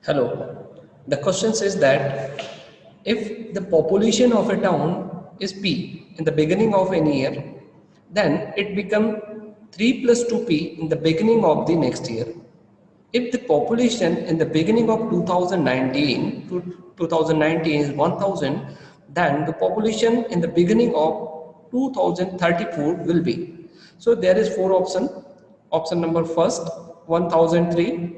Hello. The question says that if the population of a town is P in the beginning of any year, then it become 3 plus 2P in the beginning of the next year. If the population in the beginning of 2019 to 2019 is 1000, then the population in the beginning of 2034 will be. So there is four option. Option number first 1003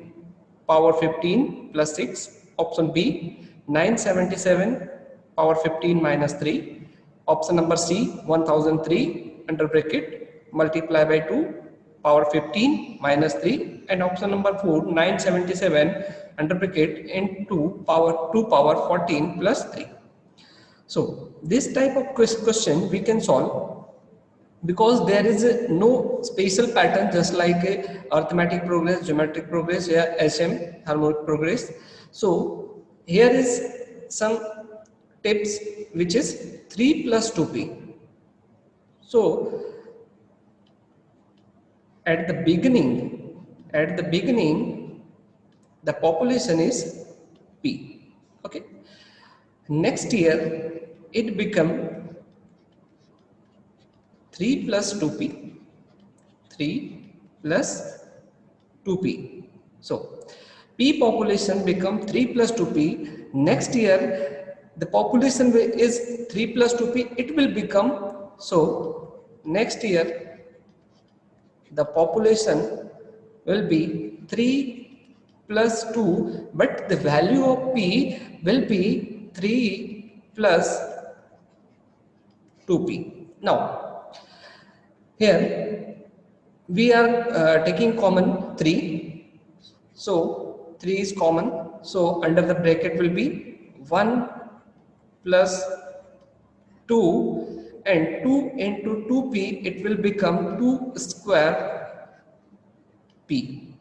power 15 plus 6. Option B 977 power 15 minus 3. Option number C 1003 under bracket multiply by 2 power 15 minus 3, and option number 4 977 under bracket into power 2 power 14 plus 3. So this type of question we can solve because there is no spatial pattern, just like a arithmetic progress, geometric progress, या HM harmonic progress. So here is some tips, which is 3 plus 2p. So at the beginning the population is P. Okay. Next year it become 3 plus 2p. 3 plus 2p. So P population become 3 plus 2p. Next year the population is 3 plus 2p. It will become, so next year the population will be 3 plus 2, but the value of P will be 3 plus 2p. Now here we are taking common 3, so 3 is common, so under the bracket will be 1 plus 2, and 2 into 2p, it will become 2 square p.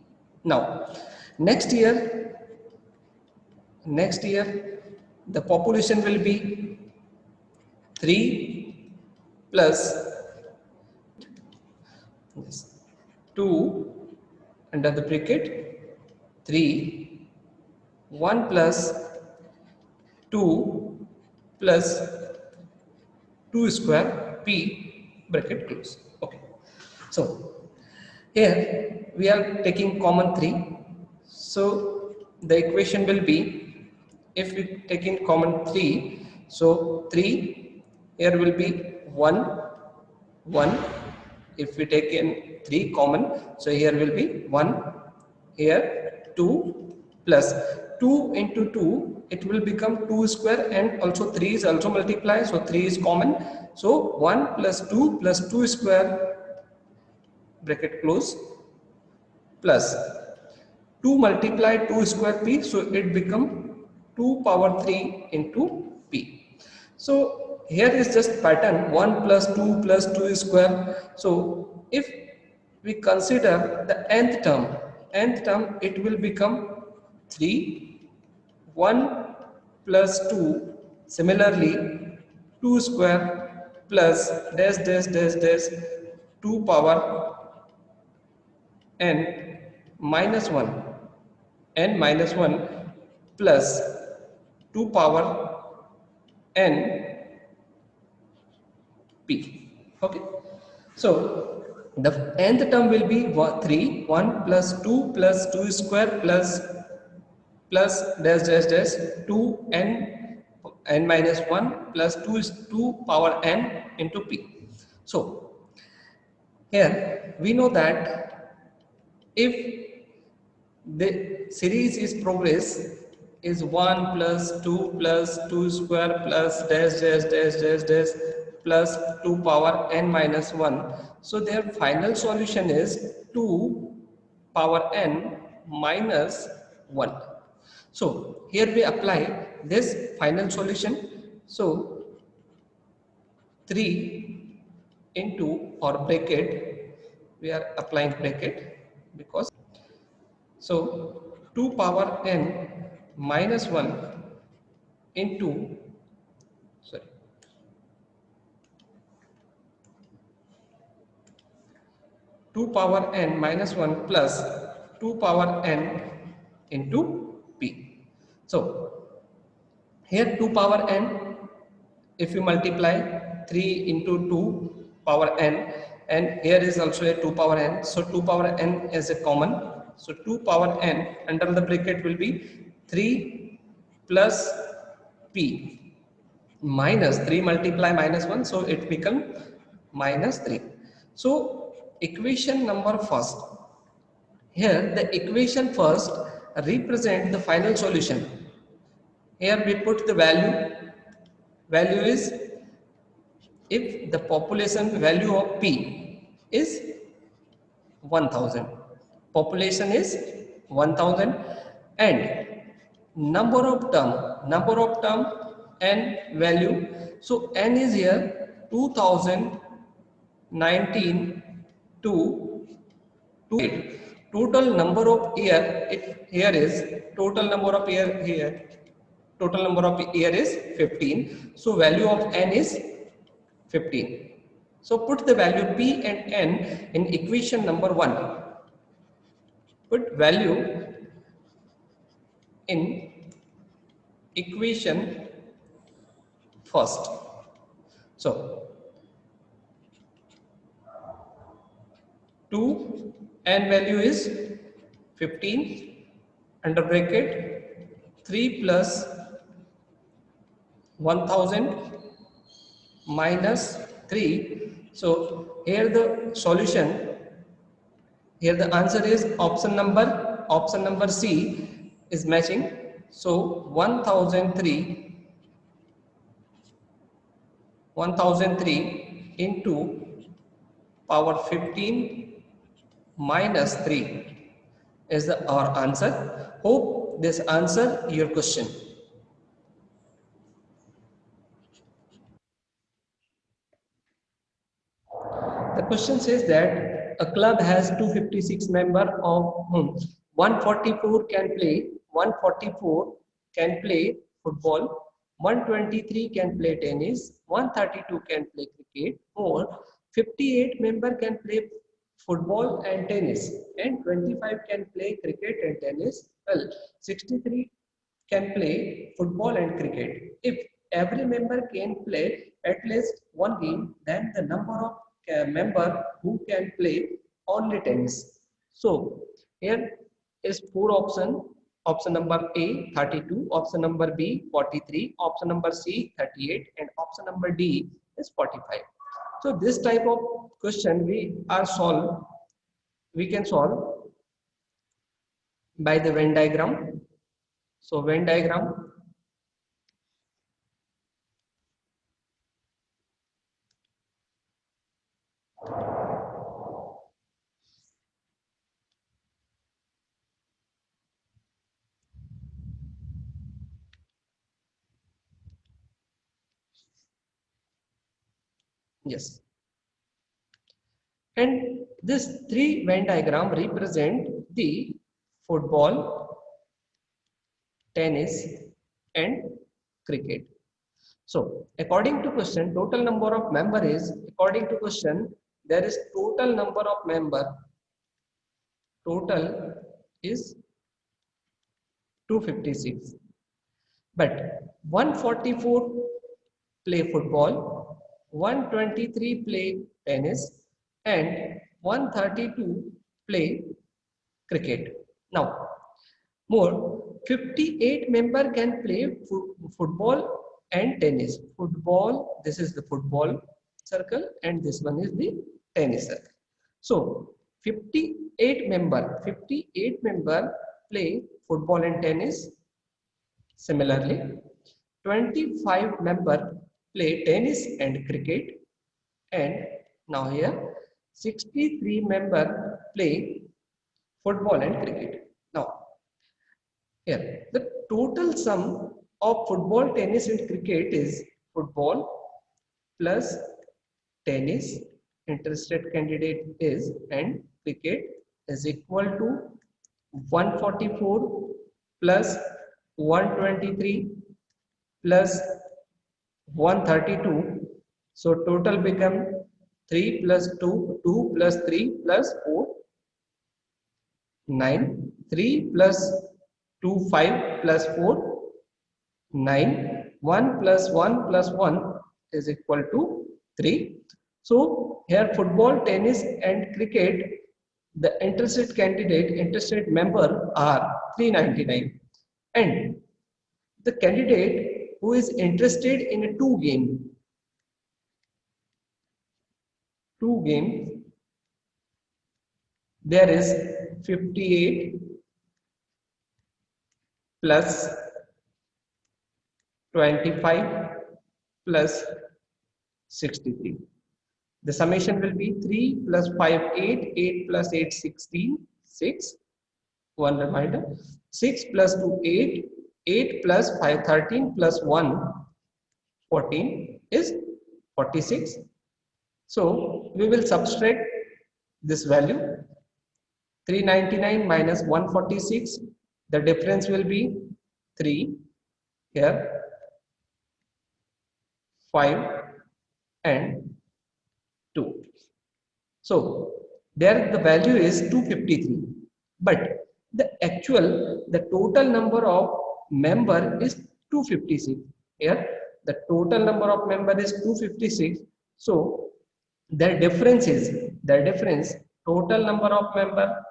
Now next year the population will be 3 plus 2 under the bracket 3, 1 plus 2 plus 2 square p bracket close. Okay. So here we are taking common 3. So the equation will be, if we take in common 3, so 3 here will be 1, 1. If we take in 3 common, so here will be 1, here 2 plus 2 into 2, it will become 2 square, and also 3 is also multiply, so 3 is common. So 1 plus 2 square bracket close plus 2 multiply 2 square p, so it become 2 power 3 into p. So here is just pattern 1 plus 2 square. So if we consider the nth term, it will become 3, 1 plus 2, similarly 2 square plus dash dash dash dash 2 power n minus 1, n minus 1 plus 2 power n p. Okay. So the nth term will be 3, 1 plus 2 square plus dash dash dash 2 n minus 1 plus 2 power n into p. So here we know that if the series is progress is 1 plus 2 square plus dash dash dash dash dash plus 2 power n minus 1, so their final solution is 2 power n minus 1. So here we apply this final solution. So 3 into, or bracket, we are applying bracket because, so 2 power n minus 1 into, sorry, 2 power n minus 1 plus 2 power n into p. So here 2 power n, if you multiply 3 into 2 power n, and here is also a 2 power n, so 2 power n is a common, so 2 power n under the bracket will be 3 plus p minus 3 multiply minus 1, so it become minus 3. So equation number first, here the equation first represent the final solution. Here we put the value is, if the population value of p is 1000, population is 1000, and number of term n value, so n is here 2019 to 28. Total number of year, here is total number of year, here total number of year is 15, so value of n is 15. So put the value p and n in equation number 1. Put value in equation first. So 2 n value is 15 under bracket 3 plus 1000 minus 3. So here the solution, here the answer is option number C is matching. So 1003 into power 15 minus 3 is our answer. Hope this answer your question. The question says that a club has 256 members, of whom 144 can play football, 123 can play tennis, 132 can play cricket, or 58 members can play football and tennis, and 25 can play cricket and tennis. Well, 63 can play football and cricket. If every member can play at least one game, then the number of member who can play only tennis. So here is 4 option. Option number A 32, option number B 43, option number C 38, and option number D is 45. So this type of question we can solve by the Venn diagram. So Venn diagram, yes, and this 3 Venn diagram represent the football, tennis, and cricket. So according to question, total number of member is, according to question, there is total number of member, total is 256, but 144 play football, 123 play tennis, and 132 play cricket. Now more 58 member can play football and tennis. Football, this is the football circle, and this one is the tennis circle. So 58 member play football and tennis. Similarly 25 member play tennis and cricket, and now here 63 member play football and cricket. Now here the total sum of football, tennis, and cricket is football plus tennis, interested candidate is, and cricket is equal to 144 plus 123 plus 132. So total become 3 plus 2, 2 plus 3 plus 4, 9, 3 plus 2, 5 plus 4, 9. 1 plus 1 plus 1 is equal to 3. So here football, tennis and cricket, the interested member are 399. And the candidate who is interested in a two game, there is 58 plus 25 plus 63. The summation will be 3 plus 5, 8, 8 plus 8, 16, 6. One reminder, 6 plus 2, 8, 8 plus 5, 13 plus 1, 14 is 46. So we will subtract this value, 399 minus 146, the difference will be 3 here, 5 and 2. So there the value is 253, but the total number of member is 256. Here the total number of member is 256. So the difference total number of member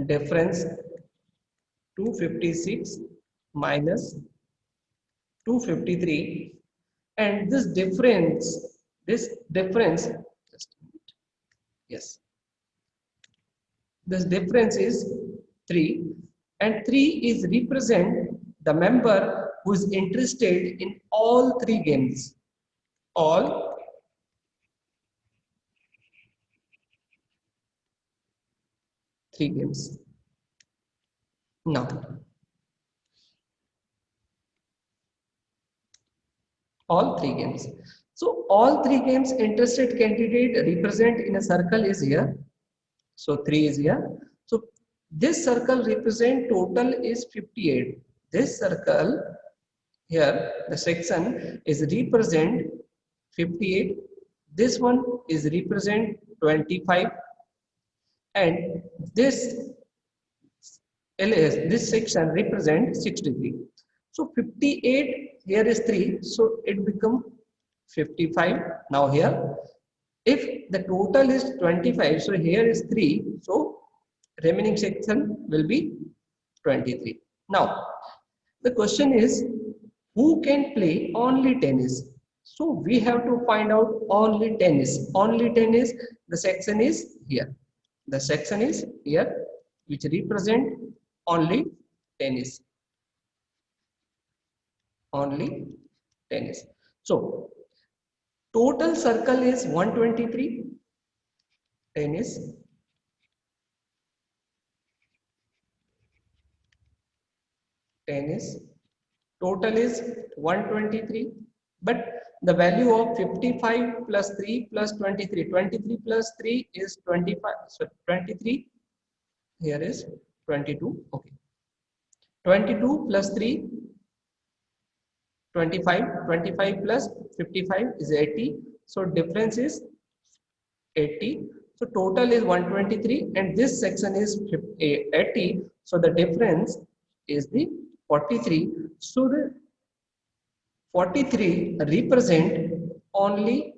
difference 256 minus 253, and this difference just a minute. Yes, this difference is 3, and 3 is represent the member who is interested in all three games, all three games. Now all three games, so all three games interested candidate represent in a circle is here. So 3 is here. So this circle represent total is 58. This circle here, the section is represent 58. This one is represent 25, and this section represent 63. So 58 here is 3, so it become 55. Now here, if the total is 25, so here is 3, so remaining section will be 23. Now the question is, who can play only tennis? So we have to find out only tennis. Only tennis, the section is here. The section is here, which represent only tennis. Only tennis. So total circle is 123. Tennis. Tennis. Total is 123. But the value of 55 plus 3 plus 23. 23 plus 3 is 25. So 23. Here is 22. Okay. 22 plus 3, 25. 25 plus 55 is 80. So difference is 80. So total is 123, and this section is 80. So the difference is the 43. So the 43 represent only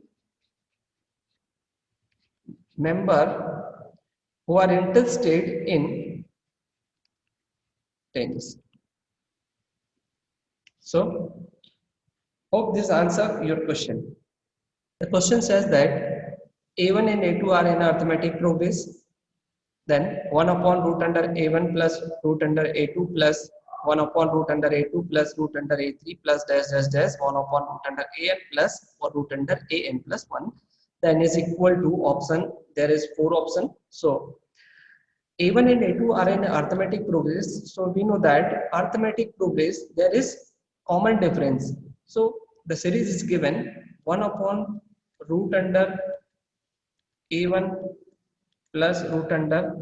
member who are interested in tennis. So hope this answer your question. The question says that A1 and A2 are in arithmetic progress. Then 1 upon root under A1 plus root under A2 plus 1 upon root under A2 plus root under A3 plus dash dash dash 1 upon root under AN plus or root under AN plus 1, then is equal to option. There is 4 options. So A1 and A2 are in arithmetic progress. So we know that arithmetic progress there is common difference. So the series is given 1 upon root under A1 plus root under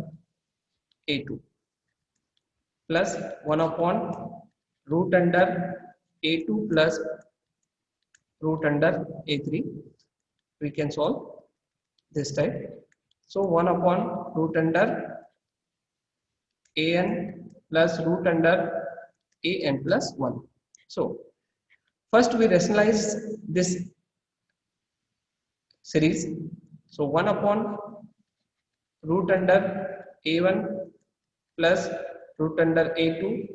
A2 plus 1 upon root under A2 plus root under A3. We can solve this type. So 1 upon root under AN plus root under an plus 1. So first we rationalize this series. So 1 upon root under a1 plus root under a2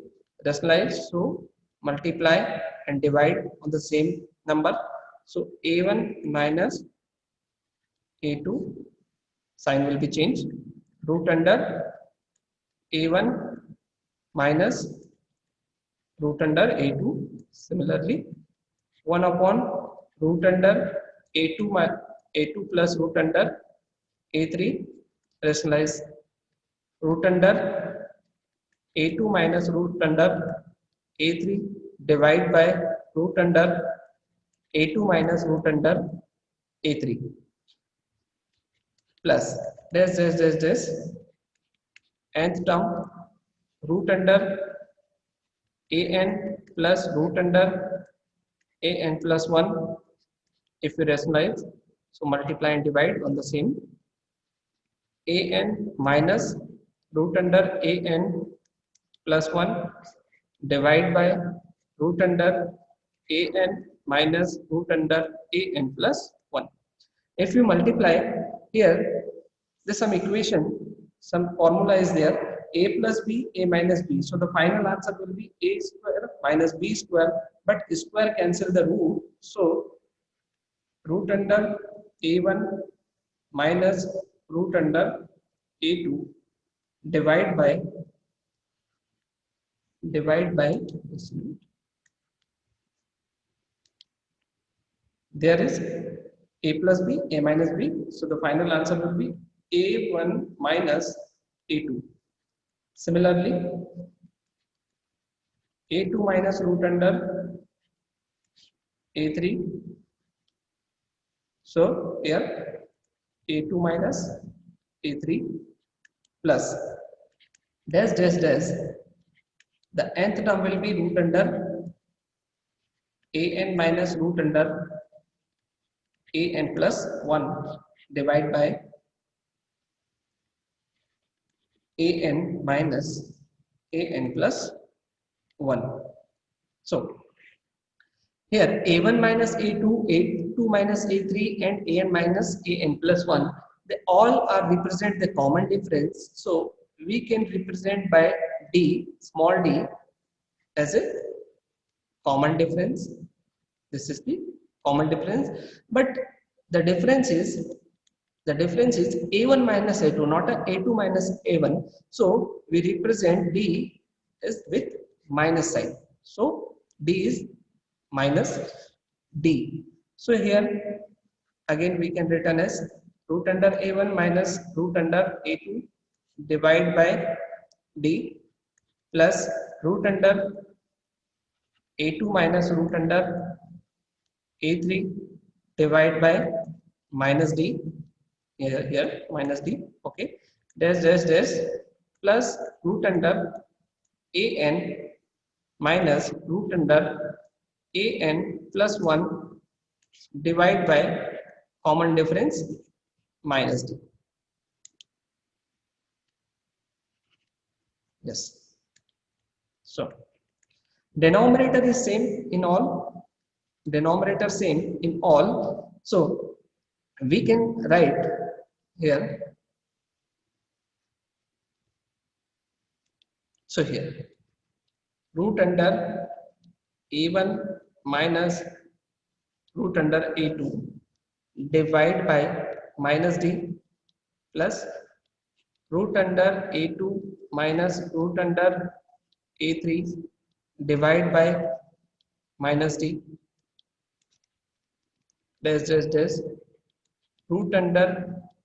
rationalize. So multiply and divide on the same number. So a1 minus a2 sign will be changed. Root under a1 minus root under a2. Similarly 1 upon root under a2 plus root under a3 rationalize. Root under a2 minus root under a3 divide by root under a2 minus root under a3 plus this nth term root under an plus root under an plus 1. If we rationalize, so multiply and divide on the same. An minus root under an plus 1 divide by root under an minus root under an plus 1. If you multiply here, there's some equation, some formula is there, a plus b, a minus b. So the final answer will be a square minus b square, but square cancel the root. So root under a1 minus root under a2 divide by there is a plus b, a minus b. So the final answer will be a1 minus a2. Similarly a2 minus root under a3. So here a2 minus a3 plus dash the nth term will be root under an minus root under an plus 1 divide by an minus an plus 1. So here a1 minus a2, a2 minus a3 and an minus an plus 1, they all are represent the common difference. So we can represent by d, small d, as a common difference. This is the common difference, but the difference is a1 minus a2, not a a2 minus a1. So we represent d is with minus sign. So d is minus d. So here again we can written as root under a1 minus root under a2 divide by d plus root under a2 minus root under a3 divide by minus d. Here minus d. Okay, dash plus root under an minus root under an plus 1 divide by common difference minus d. Yes. So denominator is same in all. Denominator same in all. So we can write here. So here root under a1 minus root under a2 divide by minus d plus root under a2 minus root under a3 divide by minus d dash root under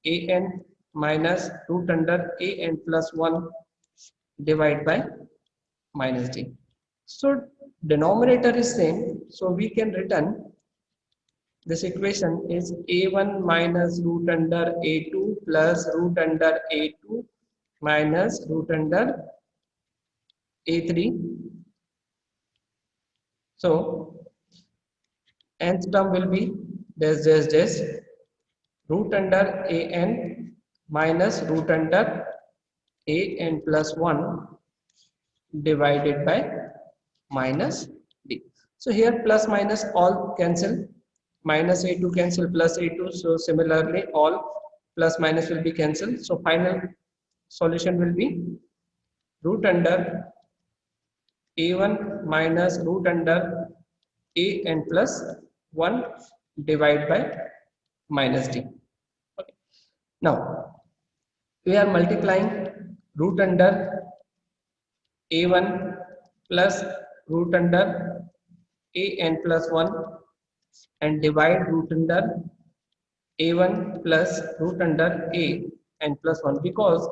an minus root under an plus 1 divide by minus d. So denominator is same, so we can return this equation is a1 minus root under a2 plus root under a2 minus root under a3. So nth term will be dash root under an minus root under an plus 1 divided by minus d. So here plus minus all cancel, minus a2 cancel plus a2. So similarly all plus minus will be cancelled. So final solution will be root under a1 minus root under a n plus 1 divided by minus d. Okay. Now we are multiplying root under a1 plus root under a n plus 1 and divide root under a1 plus root under a n plus 1, because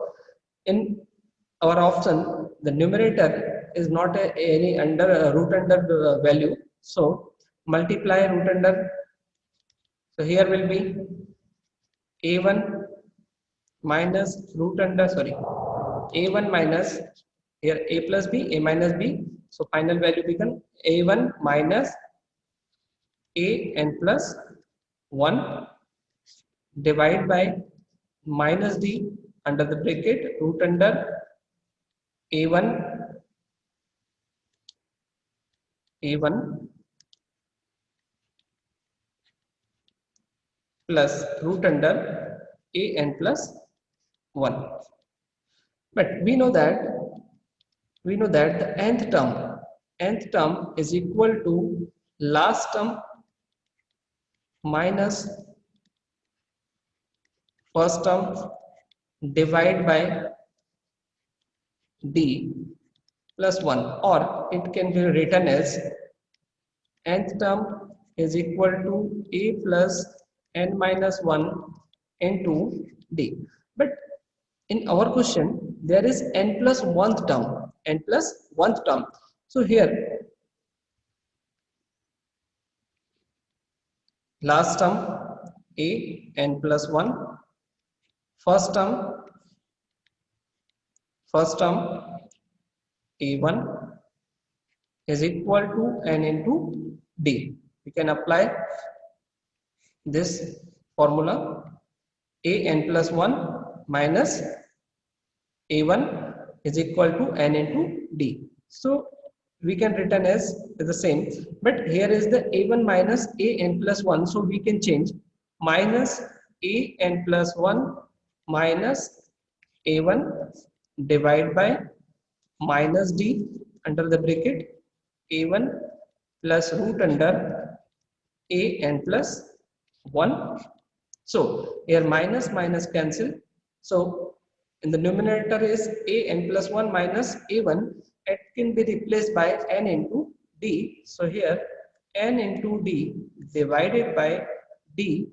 in our option the numerator is not any under root under value. So multiply root under, so here will be a1 minus root under, sorry, a1 minus here a plus b, a minus b. So final value become a1 minus a n plus 1 divided by minus d under the bracket root under a1 a1 plus root under a n plus 1. But we know that the nth term is equal to last term minus first term divided by d plus 1, or it can be written as nth term is equal to a plus n minus 1 into d. But in our question there is n plus 1th term, n plus 1th term. So here last term a n plus 1, first term a1 is equal to n into d. We can apply this formula, a n plus 1 minus a1 is equal to n into d. So we can written as the same, but here is the a1 minus a n plus 1, so we can change minus a n plus 1 minus a1 divided by minus d under the bracket a1 plus root under a n plus 1. So here minus minus cancel, so in the numerator is a n plus 1 minus a1, it can be replaced by n into d. So here n into d divided by d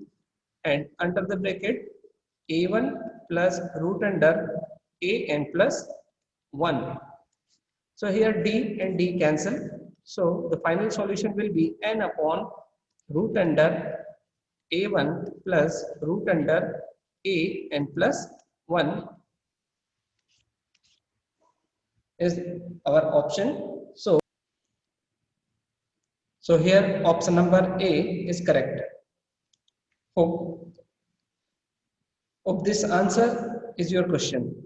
and under the bracket a1 plus root under a n plus 1. So here d and d cancel. So the final solution will be n upon root under a1 plus root under a n plus 1 is our option. So here option number A is correct. Hope this answer is your question.